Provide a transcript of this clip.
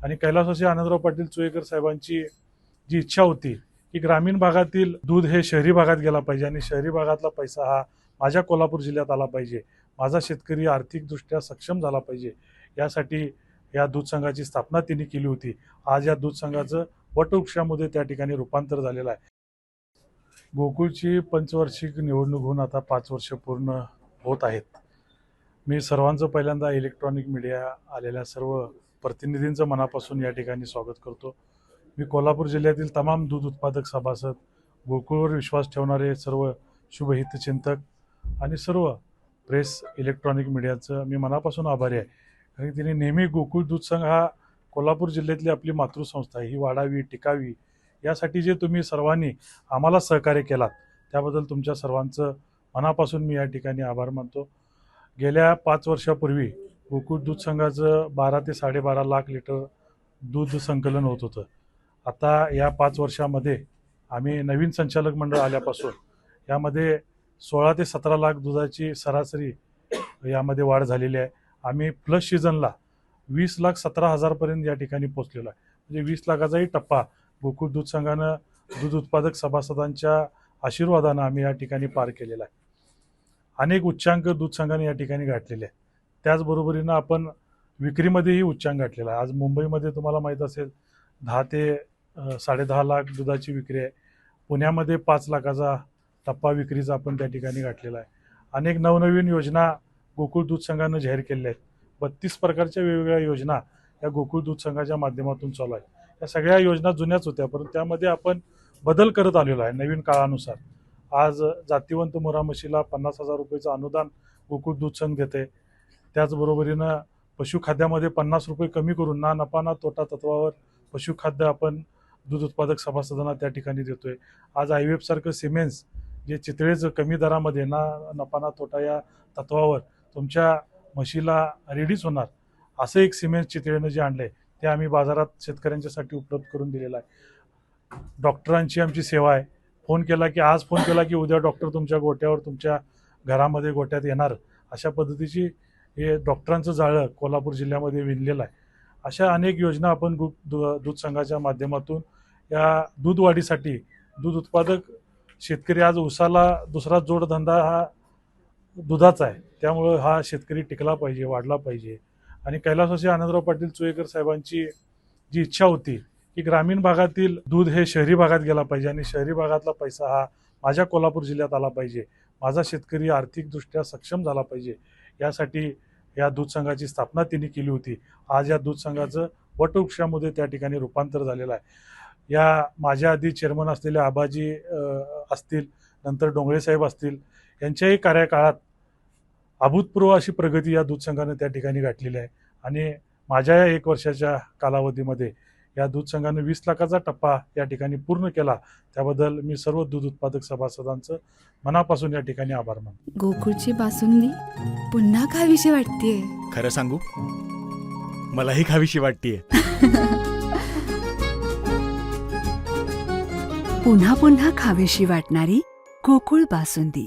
आणि कैलासवासी आनंदराव पाटील चोयेकर साहेबांची जी इच्छा होती की ग्रामीण भागातील दूध हे शहरी भागात गेला पाहिजे आणि शहरी भागातला पैसा हा माझ्या कोल्हापूर जिल्ह्यात आला पाहिजे, माझा शेतकरी आर्थिकदृष्ट्या सक्षम झाला पाहिजे, यासाठी या दूध संघाची स्थापना त्यांनी केली होती. आज या दूध संघाचं वटवृक्षामध्ये त्या ठिकाणी रूपांतर झालेलं आहे. गोकुळची पंचवार्षिक निवडणूक होऊन आता 5 वर्ष पूर्ण होत आहेत. मी सर्वांचं पहिल्यांदा इलेक्ट्रॉनिक मीडिया आलेल्या सर्व प्रतिनिधींचं मनापासून या ठिकाणी स्वागत करतो. मी कोल्हापूर जिल्ह्यातील तमाम दूध उत्पादक सभासद, गोकुळवर विश्वास ठेवणारे सर्व शुभहितचिंतक आणि सर्व प्रेस इलेक्ट्रॉनिक मीडियाचं मी मनापासून आभारी आहे. कारण तिने नेहमी गोकुळ दूध संघ हा कोल्हापूर जिल्ह्यातली आपली मातृसंस्था आहे, ही वाढावी टिकावी यासाठी जे तुम्ही सर्वांनी आम्हाला सहकार्य केलात त्याबद्दल तुमच्या सर्वांचं मनापासून मी या ठिकाणी आभार मानतो. गेल्या 5 वर्षापूर्वी गोकुळ दूध संघाचं 12 ते 12.5 लाख लिटर दूध संकलन होत होतं. आता या 5 वर्षामध्ये आम्ही नवीन संचालक मंडळ आल्यापासून यामध्ये 16 ते 17 लाख दुधाची सरासरी यामध्ये वाढ झालेली आहे. आम्ही प्लस सीझनला 20,17,000पर्यंत या ठिकाणी पोहोचलेलो आहे. म्हणजे 20 लाखाचाही टप्पा गोकुळ दूध संघानं दूध उत्पादक सभासदांच्या आशीर्वादानं आम्ही या ठिकाणी पार केलेला आहे. अनेक उच्चांक दूध संघाने या ठिकाणी गाठलेले आहे. त्याचबरोबरीनं आपण विक्रीमध्येही उच्चांक गाठलेला आहे. आज मुंबईमध्ये तुम्हाला माहीत असेल 10 ते 10.5 लाख दुधाची विक्री आहे. पुण्यामध्ये 5 लाखाचा टप्पा विक्रीचा आपण त्या ठिकाणी गाठलेला आहे. अनेक नवनवीन योजना गोकुळ दूध संघानं जाहीर केलेल्या आहेत. 32 प्रकारच्या वेगवेगळ्या योजना या गोकुळ दूध संघाच्या माध्यमातून चालू आहेत. या सगळ्या योजना जुन्याच होत्या, परंतु त्यामध्ये आपण बदल करत आलेलो आहे नवीन काळानुसार. आज जातीवंत मुरा म्हशीला 50,000 रुपयेचं अनुदान गोकुळ दूध संघ देते. त्याचबरोबरीनं पशुखाद्यामध्ये 50 रुपये कमी करून ना नफा ना तोटा तत्वावर पशुखाद्य आपण दूध उत्पादक सभासदांना त्या ठिकाणी देतोय. आज IVF सारखं सिमेन्स जे चितळेचं कमी दरामध्ये ना नफा ना तोटा या तत्वावर तुमच्या म्हशीला रेडीच होणार असं एक सिमेंट चितळेनं जे आणलंय ते आम्ही बाजारात शेतकऱ्यांच्यासाठी उपलब्ध करून दिलेलं आहे. डॉक्टरांची आमची सेवा आहे. फोन केला की आज फोन केला की उद्या डॉक्टर तुमच्या गोट्यावर तुमच्या घरामध्ये गोट्यात येणार, अशा पद्धतीची हे डॉक्टरांचं जाळं कोल्हापूर जिल्ह्यामध्ये विणलेलं आहे. अशा अनेक योजना आपण दूध संघाच्या माध्यमातून या दूध वाढीसाठी दूध उत्पादक शेतकरी आज उसाला दुसरा जोडधंदा हा दुधाचा आहे, त्यामुळं हा शेतकरी टिकला पाहिजे, वाढला पाहिजे. आणि कैलासवासी आनंदराव पाटील चोयेकर साहेबांची जी इच्छा होती की ग्रामीण भागातील दूध हे शहरी भागात गेला पाहिजे आणि शहरी भागातला पैसा हा माझ्या कोल्हापूर जिल्ह्यात आला पाहिजे, माझा शेतकरी आर्थिकदृष्ट्या सक्षम झाला पाहिजे, यासाठी या दूध संघाची स्थापना त्यांनी केली होती. आज या दूध संघाचं वटवृक्षामध्ये त्या ठिकाणी रूपांतर झालेलं आहे. या माझ्या आधी चेअरमन असलेले आबाजी असतील, नंतर डोंगळे साहेब असतील, यांच्याही कार्यकाळात अभूतपूर्व अशी प्रगती या दूध संघाने त्या ठिकाणी गाठलेली आहे. आणि माझ्या या 1 वर्षाच्या कालावधीमध्ये या दूध संघाने 20 लाखाचा टप्पा या ठिकाणी पूर्ण केला. त्याबद्दल मी सर्व दूध उत्पादक सभासदांचं मनापासून या ठिकाणी आभार मानतो. गोकुळची बासुंदी पुन्हा खावीशी वाटतेय. खरं सांगू, मलाही खावीशी वाटतेय. पुन्हा पुन्हा खावीशी वाटणारी गोकुळ बासुंदी.